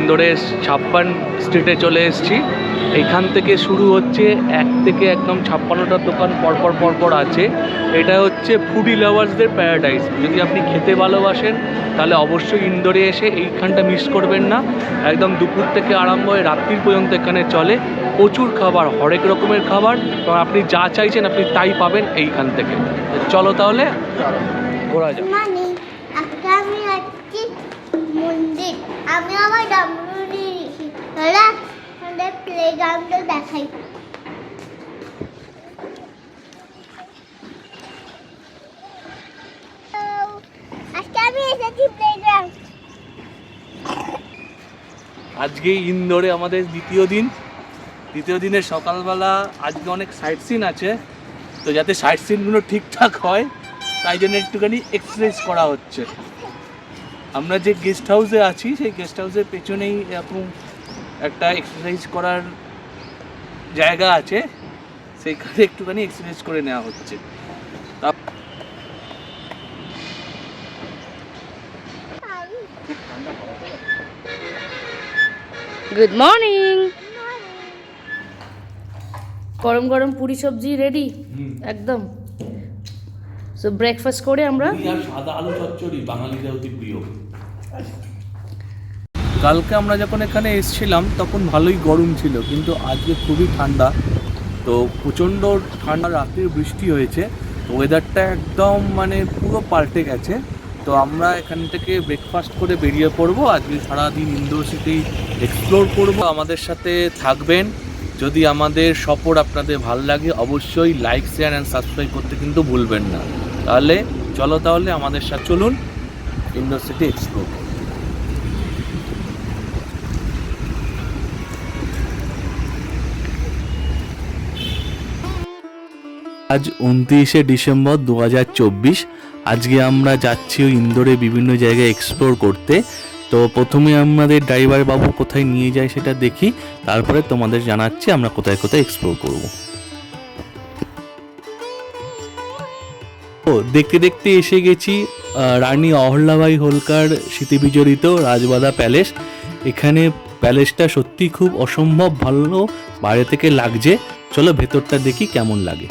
ইন্দোরের 56 স্ট্রিটে চলে এসেছি। এইখান থেকে শুরু হচ্ছে, এক থেকে একদম 56টা দোকান পরপর পরপর আছে। এটা হচ্ছে ফুডি লাভার্সদের প্যারাডাইস। যদি আপনি খেতে ভালোবাসেন তাহলে অবশ্যই ইন্দোরে এসে এইখানটা মিস করবেন না। একদম দুপুর থেকে আরম্ভ হয়ে রাত্রির পর্যন্ত এখানে চলে। প্রচুর খাবার, হরেক রকমের খাবার, এবং আপনি যা চাইছেন আপনি তাই পাবেন এইখান থেকে। চলো তাহলে ঘোরা যাক। আমি আজকে মন্দির, আমি আমার ডামরু নিয়ে নিয়েছি। তাহলে আমাদের প্লেগ্রাউন্ডে দেখাই। আজকে আমি এসেছি প্লেগ্রাউন্ড। আজকে ইন্দোরে আমাদের দ্বিতীয় দিনের সকালবেলা আজকে অনেক সাইট সিন আছে। তো যাতে সাইট সিনগুলো ঠিকঠাক হয় তাই জন্য একটুখানি এক্সারসাইজ করা হচ্ছে। আমরা যে গেস্ট হাউসে আছি সেই গেস্ট হাউসের পেছনেই এরকম একটা এক্সারসাইজ করার জায়গা আছে, সেইখানে একটুখানি এক্সারসাইজ করে নেওয়া হচ্ছে। Good morning. গরম গরম পুরি সবজি রেডি একদম। সো ব্রেকফাস্ট করে আমরা সাদা আলু চচ্চড়ি বাঙালিদের অতি প্রিয়। কালকে আমরা যখন এখানে এসেছিলাম তখন ভালোই গরম ছিল, কিন্তু আজকে খুবই ঠান্ডা। তো প্রচণ্ড ঠান্ডা, রাত্রির বৃষ্টি হয়েছে, ওয়েদারটা একদম মানে পুরো পাল্টে গেছে। তো আমরা এখান থেকে ব্রেকফাস্ট করে বেরিয়ে পড়বো। আজকে সারাদিন ইন্দোর সিটি এক্সপ্লোর করব। আমাদের সাথে থাকবেন। যদি আমাদের সফর আপনাদের ভালো লাগে অবশ্যই লাইক, শেয়ার অ্যান্ড সাবস্ক্রাইব করতে কিন্তু ভুলবেন না। তাহলে চলো আমাদের সাথে চলুন ইন্দোর সিটি এক্সপ্লোর। আজ 29শে ডিসেম্বর 2024। আজকে আমরা যাচ্ছি ইন্দোরে বিভিন্ন জায়গায় এক্সপ্লোর করতে। তো প্রথমে আমাদের ড্রাইভার বাবু কোথায় নিয়ে যায় সেটা দেখি, তারপরে তোমাদের জানাচ্ছি আমরা কোথায় কোথায় এক্সপ্লোর করব। ও দেখতে দেখতে এসে গেছি রানী অহল্যাবাই হোলকার স্মৃতিবিজড়িত রাজবাড়া প্যালেস। এখানে প্যালেসটা সত্যি খুব অসম্ভব ভালো বাইরে থেকে লাগছে। চলো ভেতরটা দেখি কেমন লাগে।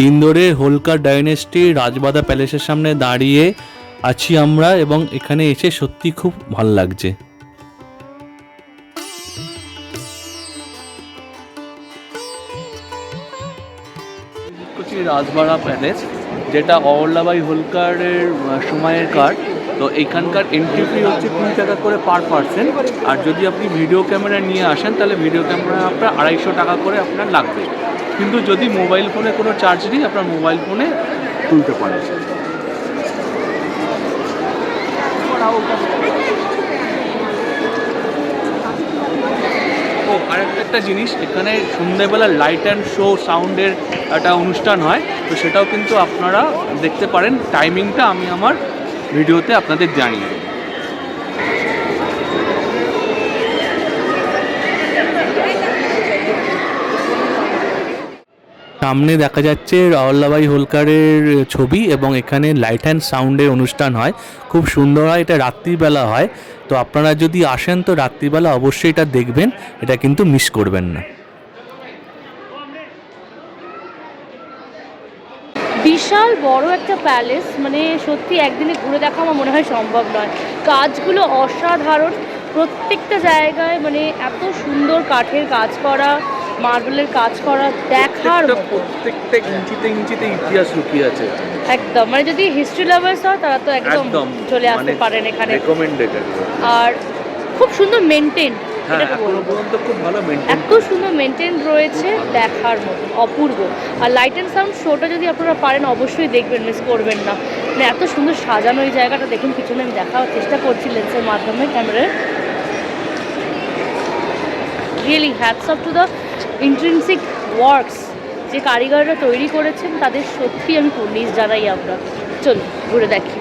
ইন্দোরের হোলকার ডাইনেস্টির রাজবাড়া প্যালেসের সামনে দাঁড়িয়ে আছি আমরা, এবং এখানে এসে সত্যি খুব ভালো লাগছে। রাজবাড়া প্যালেস, যেটা অহল্যাবাই হোলকারের সময়ের কার। তো এইখানকার এন্ট্রি ফি হচ্ছে 20 টাকা করে পার পার্সন। আর যদি আপনি ভিডিও ক্যামেরা নিয়ে আসেন তাহলে ভিডিও ক্যামেরা আপনার 250 টাকা করে আপনার লাগবে। কিন্তু যদি মোবাইল ফোনে কোনো চার্জ নেই, আপনার মোবাইল ফোনে তুলতে পারেন। ও আরেকটা জিনিস, এখানে সন্ধ্যেবেলা লাইট অ্যান্ড শো সাউন্ডের একটা অনুষ্ঠান হয়। তো সেটাও কিন্তু আপনারা দেখতে পারেন। টাইমিংটা আমি আমার ভিডিওতে আপনাদের জানিয়ে দেব। সামনে দেখা যাচ্ছে অহল্যাবাই হোলকারের ছবি, এবং এখানে লাইট অ্যান্ড সাউন্ডের অনুষ্ঠান হয়, খুব সুন্দর হয়। এটা রাত্রিবেলা হয়। তো আপনারা যদি আসেন তো রাত্রিবেলা অবশ্যই এটা দেখবেন, এটা কিন্তু মিস করবেন না। বিশাল বড় একটা প্যালেস, মানে সত্যি একদিনে ঘুরে দেখা আমার মনে হয় সম্ভব নয়। কাজগুলো অসাধারণ, প্রত্যেকটা জায়গায় মানে এত সুন্দর কাঠের কাজ করা, মার্বেলের কাজ করা, দেখার প্রত্যেকটা ইঞ্চিতে ইতিহাস লুকিয়ে আছে একদম। মানে যদি হিস্ট্রি লাভার্স হয় তারা তো একদম চলে আসতে পারেন এখানে। রেকমেন্ডেড। আর খুব সুন্দর মেনটেন, খুব ভালো মেনটেন, এত সুন্দর মেনটেন রয়েছে, দেখার মতো অপূর্ব। আর লাইট অ্যান্ড সাউন্ড শোটা যদি আপনারা পারেন অবশ্যই দেখবেন, মিস করবেন না। মানে এত সুন্দর সাজানো এই জায়গাটা। দেখুন পিছনে আমি দেখার চেষ্টা করছি লেন্সের মাধ্যমে ক্যামেরার। Really hats off to the intrinsic works, যে কারিগররা তৈরি করেছেন তাদের সত্যি আমি কুর্নিশ জানাই আমরা। চলুন ঘুরে দেখি।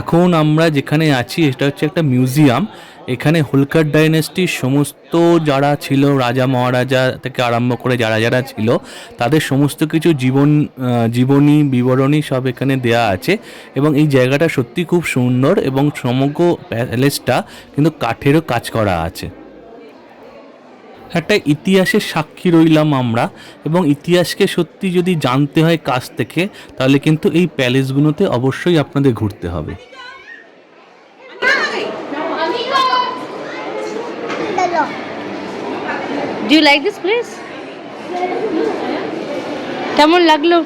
এখন আমরা যেখানে আছি এটা হচ্ছে একটা মিউজিয়াম। এখানে হোলকার ডাইনেস্টির সমস্ত যারা ছিল, রাজা মহারাজা থেকে আরম্ভ করে যারা যারা ছিল, তাদের সমস্ত কিছু জীবনী বিবরণী সব এখানে দেয়া আছে। এবং এই জায়গাটা সত্যি খুব সুন্দর, এবং সমগ্র প্যালেসটা কিন্তু কাঠেরও কাজ করা আছে। একটা ইতিহাসের সাক্ষী রইলাম আমরা, এবং ইতিহাসকে সত্যি যদি জানতে হয় কাছ থেকে, তাহলে কিন্তু এই প্যালেসগুলোতে অবশ্যই আপনাদের ঘুরতে হবে। চলো। Do you like this place? কেমন লাগলো?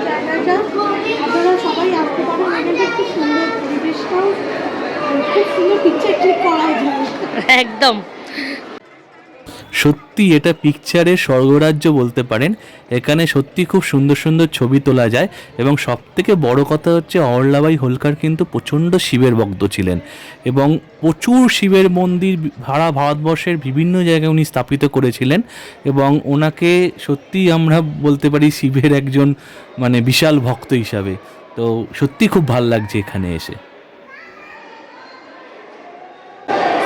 জায়গাটা আপনারা সবাই আসতে পারেন, এখানটা খুব সুন্দর পরিবেশটাও, খুব সুন্দর পিকচার ক্লিক করা যায়। একদম। সত্যি এটা পিকচারের স্বর্গরাজ্য বলতে পারেন। এখানে সত্যি খুব সুন্দর সুন্দর ছবি তোলা যায়, এবং সব থেকে বড় কথা হচ্ছে অহল্যাবাই হোলকার কিন্তু প্রচণ্ড শিবের ভক্ত ছিলেন, এবং প্রচুর শিবের মন্দির সারা ভারতবর্ষের বিভিন্ন জায়গায় উনি স্থাপিত করেছিলেন। এবং ওনাকে সত্যিই আমরা বলতে পারি শিবের একজন মানে বিশাল ভক্ত হিসাবে। তো সত্যি খুব ভাল লাগছে এখানে এসে।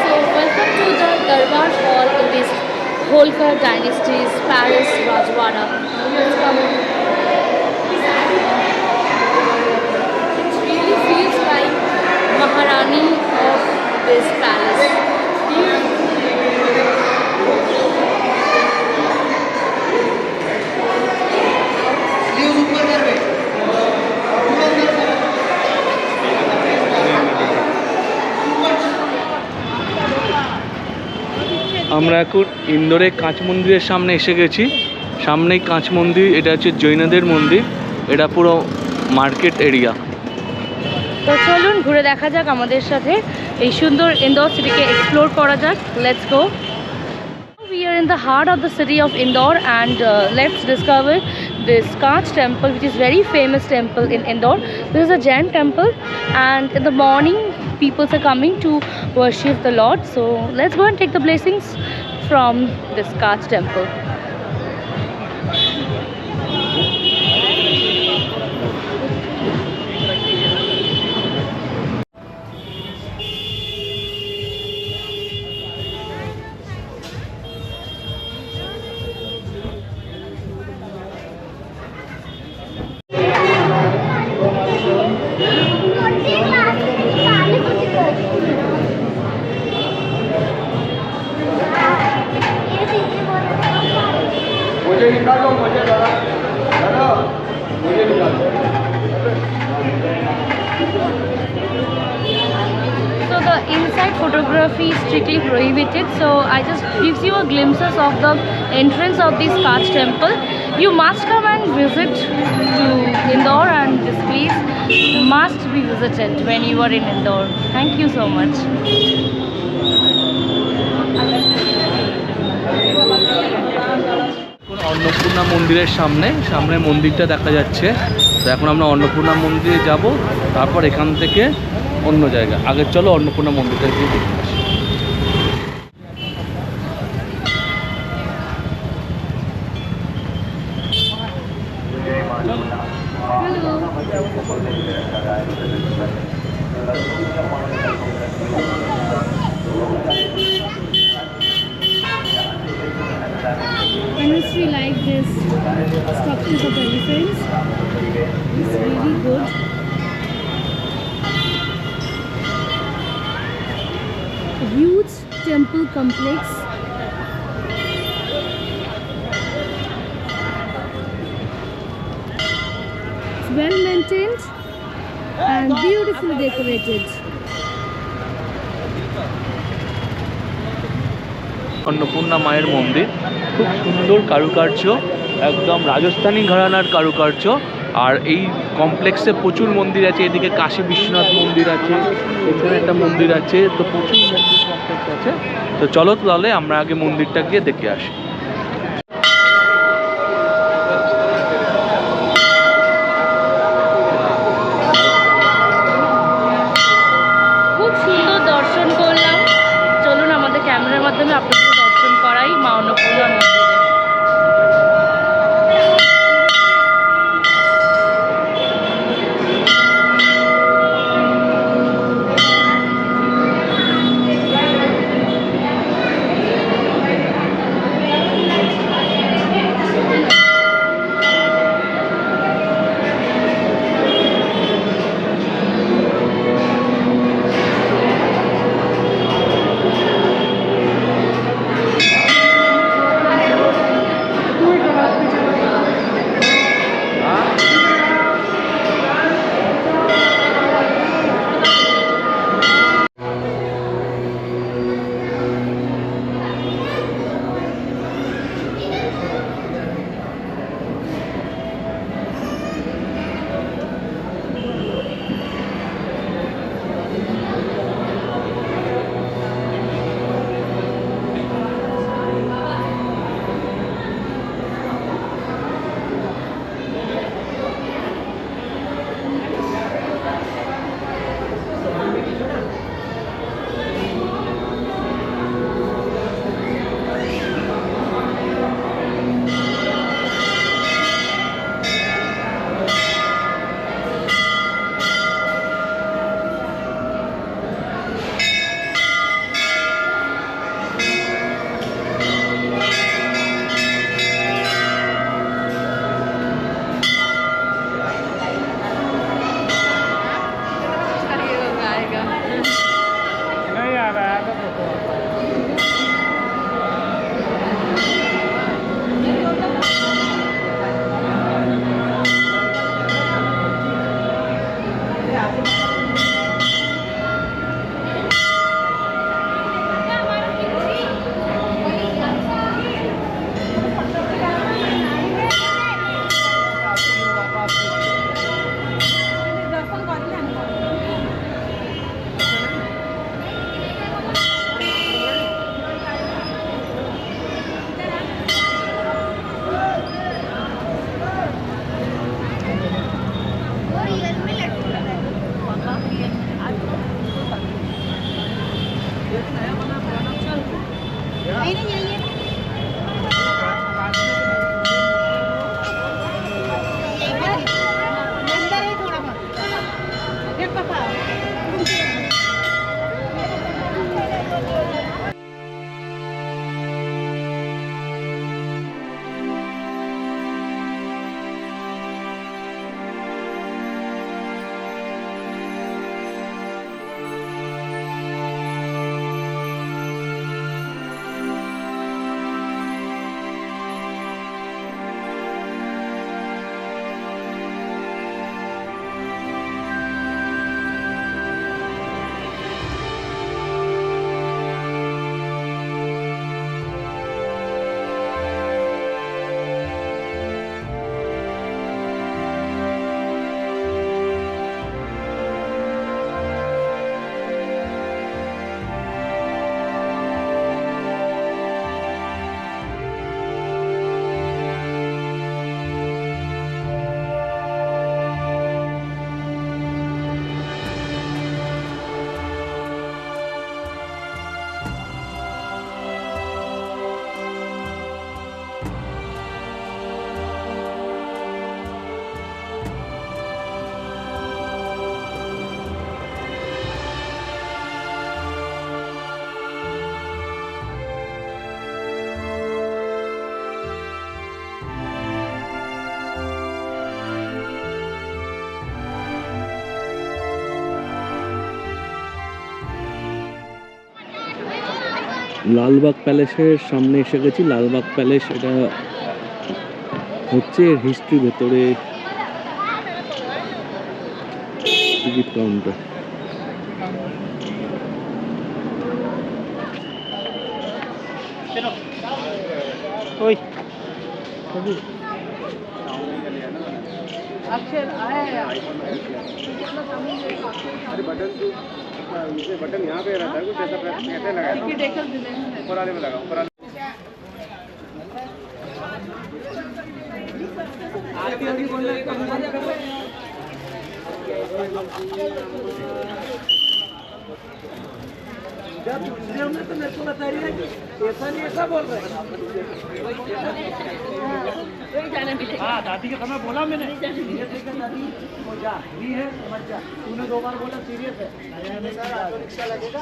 So welcome to the Darbar Hall in this Holkar Dynasty's Palace, Rajwada. Let's come. It really feels like Maharani of this palace. আমরা এখন ইন্দোরে কাঁচ মন্দিরের সামনে এসে গেছি। সামনেই কাঁচ মন্দির, এটা হচ্ছে জৈনদের মন্দির, এটা পুরো মার্কেট এরিয়া। তো চলুন ঘুরে দেখা যাক আমাদের সাথে, এই সুন্দর ইন্দোর সিটিকে এক্সপ্লোর করা যাক। Let's go. We are in the heart of the city of Indore, and let's discover this Kach temple, which is very famous temple in Indore. This is a Jain temple, and in the morning people are coming to worship the Lord. So let's go and take the blessings from this Kach temple. मुझे निकालो, मुझे दादा मुझे निकालो। So the inside photography is strictly prohibited, so I just gives you a glimpses of the entrance of this Kach temple. You must come and visit to Indore, and this place must be visited when you are in Indore. Thank you so much. Annapurna মন্দিরের সামনে মন্দিরটা দেখা যাচ্ছে। তো এখন আমরা অন্নপূর্ণা মন্দিরে যাব, তারপর এখান থেকে অন্য জায়গা। আগে চলো অন্নপূর্ণা মন্দিরটা গিয়ে দেখে আসি। Honestly, like this sculptures of elephants, it's really good. A huge temple complex. It's well maintained and beautifully decorated. Annapurna মায়ের মন্দির খুব সুন্দর কারুকার্য, একদম রাজস্থানী ঘরানার কারুকার্য। আর এই কমপ্লেক্সে প্রচুর মন্দির আছে। এদিকে কাশী বিশ্বনাথ মন্দির আছে, এখানে একটা মন্দির আছে, তো প্রচুর মন্দির কমপ্লেক্স আছে। তো চলো তাহলে আমরা আগে মন্দিরটা গিয়ে দেখে আসি। খুব সুন্দর দর্শন করলাম। চলুন আমাদের ক্যামেরার মাধ্যমে আপনাদের দর্শন করাই মা অন্নপূর্ণা মন্দিরে। লালবাগ প্যালেসের সামনে এসে গেছি। লালবাগ প্যালেস এটা হচ্ছে হিস্ট্রি ভেতরে টিকিট কাউন্টার। बटन यहाँ पे रहता है कुछ ऐसा कैसे लगाया ऊपर वाले में लगा ऊपर वाले तो मेरे को बता रही है कि ऐसा नहीं ऐसा बोल रहे हाँ दादी के समय बोला मैंने सीरियस है क्या दादी हो जा भी है समझ जा तूने 2 बार बोला सीरियस है सर ऑटो रिक्शा लगेगा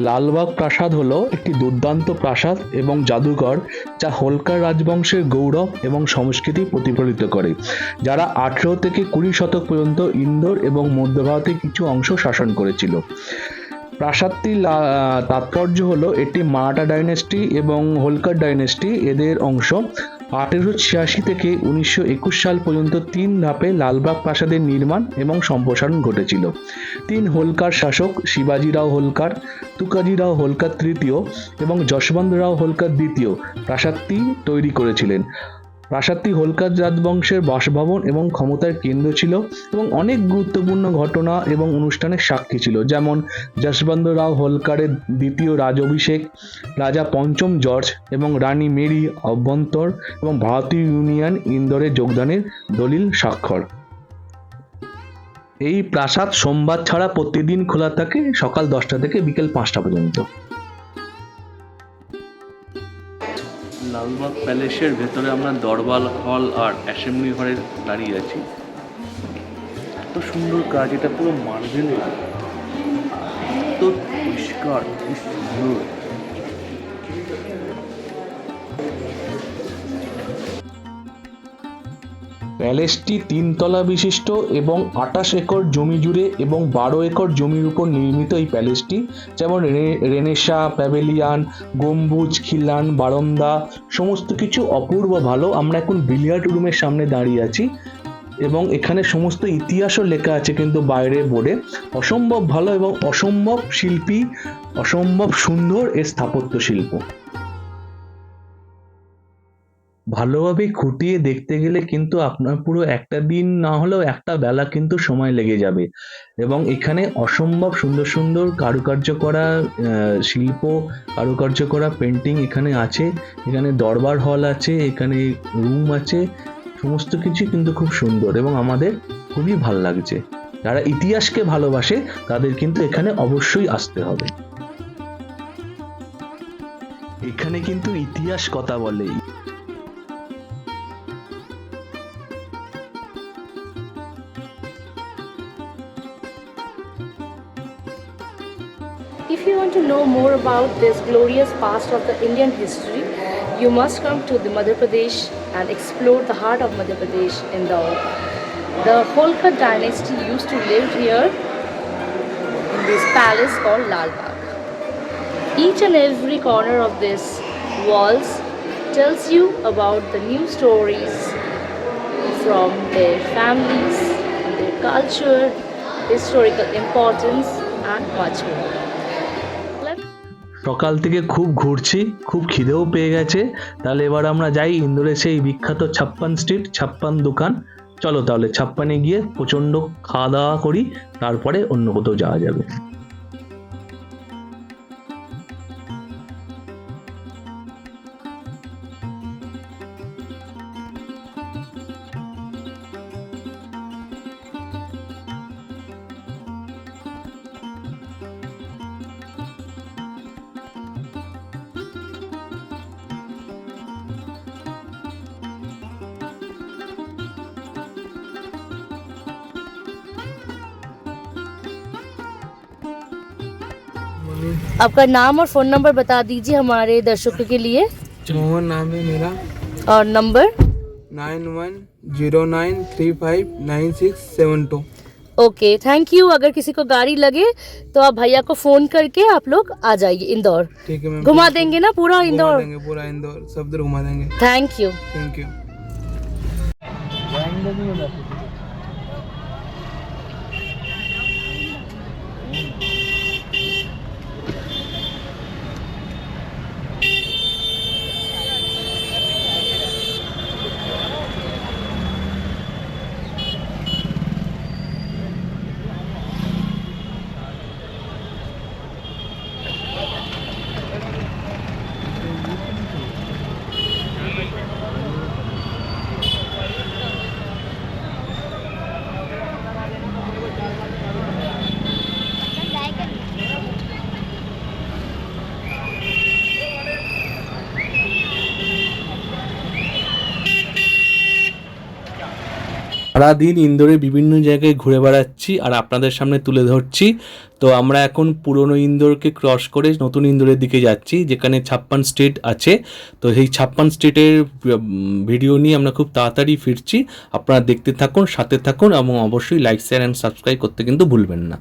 লালবাগ প্রাসাদ হলো একটি দুর্দান্ত প্রাসাদ এবং জাদুঘর যা হোলকার রাজবংশের গৌরব এবং সংস্কৃতি প্রতিফলিত করে, যারা 18 থেকে 20 শতক পর্যন্ত ইন্দোর এবং মধ্য ভারতের কিছু অংশ শাসন করেছিল। প্রাসাদটির তাৎপর্য হলো এটি মারাঠা ডাইনেস্টি এবং হোলকার ডাইনেস্টি এদের অংশ। 1886 থেকে 1921 সাল পর্যন্ত 3 ধাপে লালবাগ প্রাসাদের নির্মাণ এবং সম্প্রসারণ ঘটেছিল। 3 হোলকার শাসক শিবাজিরাও হোলকার, তুকাজিরাও হোলকার তৃতীয় এবং যশবন্তরাও হোলকার দ্বিতীয় প্রাসাদটি তৈরি করেছিলেন। প্রাসাদটি হোলকার রাজবংশের বাসভবন এবং ক্ষমতার কেন্দ্র ছিল এবং অনেক গুরুত্বপূর্ণ ঘটনা এবং অনুষ্ঠানের সাক্ষী ছিল, যেমন যশবন্তরাও হোলকারের দ্বিতীয় রাজাভিষেক, রাজা পঞ্চম জর্জ এবং রানী মেরি অভ্যন্তর এবং ভারতীয় ইউনিয়ন ইন্দোরে যোগদানের দলিল স্বাক্ষর। এই প্রাসাদ সোমবার ছাড়া প্রতিদিন খোলা থাকে সকাল 10টা থেকে বিকেল 5টা পর্যন্ত। লালবাগ প্যালেসের ভেতরে আমরা দরবার হল আর অ্যাসেম্বলি হলে দাঁড়িয়ে আছি। এত সুন্দর কাজ, এটা পুরো মার্বেলের, এত পরিষ্কার, কি সুন্দর। প্যালেসটি 3 তলা বিশিষ্ট এবং 28 একর জমি জুড়ে এবং 12 একর জমির উপর নির্মিত। এই প্যালেসটি যেমন রেনেসা, প্যাভিলিয়ান, গম্বুজ, খিলান, বারান্দা সমস্ত কিছু অপূর্ব ভালো। আমরা এখন বিলিয়ার্ড রুমের সামনে দাঁড়িয়ে আছি এবং এখানে সমস্ত ইতিহাসও লেখা আছে কিন্তু বাইরে বোর্ডে। অসম্ভব ভালো এবং অসম্ভব শিল্পী, অসম্ভব সুন্দর এর স্থাপত্য শিল্প। ভালোভাবে খুঁটিয়ে দেখতে গেলে কিন্তু আপনার পুরো একটা দিন না হলেও একটা বেলা কিন্তু সময় লেগে যাবে এবং এখানে অসম্ভব সুন্দর সুন্দর কারুকার্য করা শিল্প, কারুকার্য করা পেন্টিং এখানে আছে। এখানে দরবার হল আছে, এখানে রুম আছে, সমস্ত কিছু কিন্তু খুব সুন্দর এবং আমাদের খুবই ভালো লাগছে। যারা ইতিহাসকে ভালোবাসে তাদের কিন্তু এখানে অবশ্যই আসতে হবে। এখানে কিন্তু ইতিহাস কথা বলে। If you want to know more about this glorious past of the Indian history, you must come to the Madhya Pradesh and explore the heart of Madhya Pradesh, Indore. The Holkar dynasty used to live here in this palace called Lal Bagh. Each and every corner of this walls tells you about the new stories from their families, their culture, historical importance and much more. সকাল থেকে খুব ঘুরছি, খুব খিদেও পেয়ে গেছে। তাহলে এবার আমরা যাই ইন্দোরের সেই বিখ্যাত 56 স্ট্রিট, 56 দোকান। চলো তাহলে 56-এ গিয়ে প্রচণ্ড খাওয়া দাওয়া করি, তারপরে অন্য কোথাও যাওয়া যাবে। आपका नाम और फ़ोन नंबर बता दीजिए हमारे दर्शकों के लिए। मोहन नाम है मेरा। और नंबर 9109359672। Okay, thank you. अगर किसी को गाड़ी लगे तो आप भैया को फ़ोन करके आप लोग आ जाइए इंदौर। ठीक है मैम, घुमा देंगे ना पूरा घुमा इंदौर? देंगे पूरा इंदौर, सब दूर घुमा देंगे। Thank you. Thank you. সারাদিন ইন্দোরে বিভিন্ন জায়গায় ঘুরে বেড়াচ্ছি আর আপনাদের সামনে তুলে ধরছি। তো আমরা এখন পুরনো ইন্দোরকে ক্রস করে নতুন ইন্দোরের দিকে যাচ্ছি, যেখানে 56 স্ট্রিট আছে। তো সেই 56 স্ট্রিটের ভিডিও নিয়ে আমরা খুব তাড়াতাড়ি ফিরছি। আপনারা দেখতে থাকুন, সাথে থাকুন এবং অবশ্যই লাইক, শেয়ার অ্যান্ড সাবস্ক্রাইব করতে কিন্তু ভুলবেন না।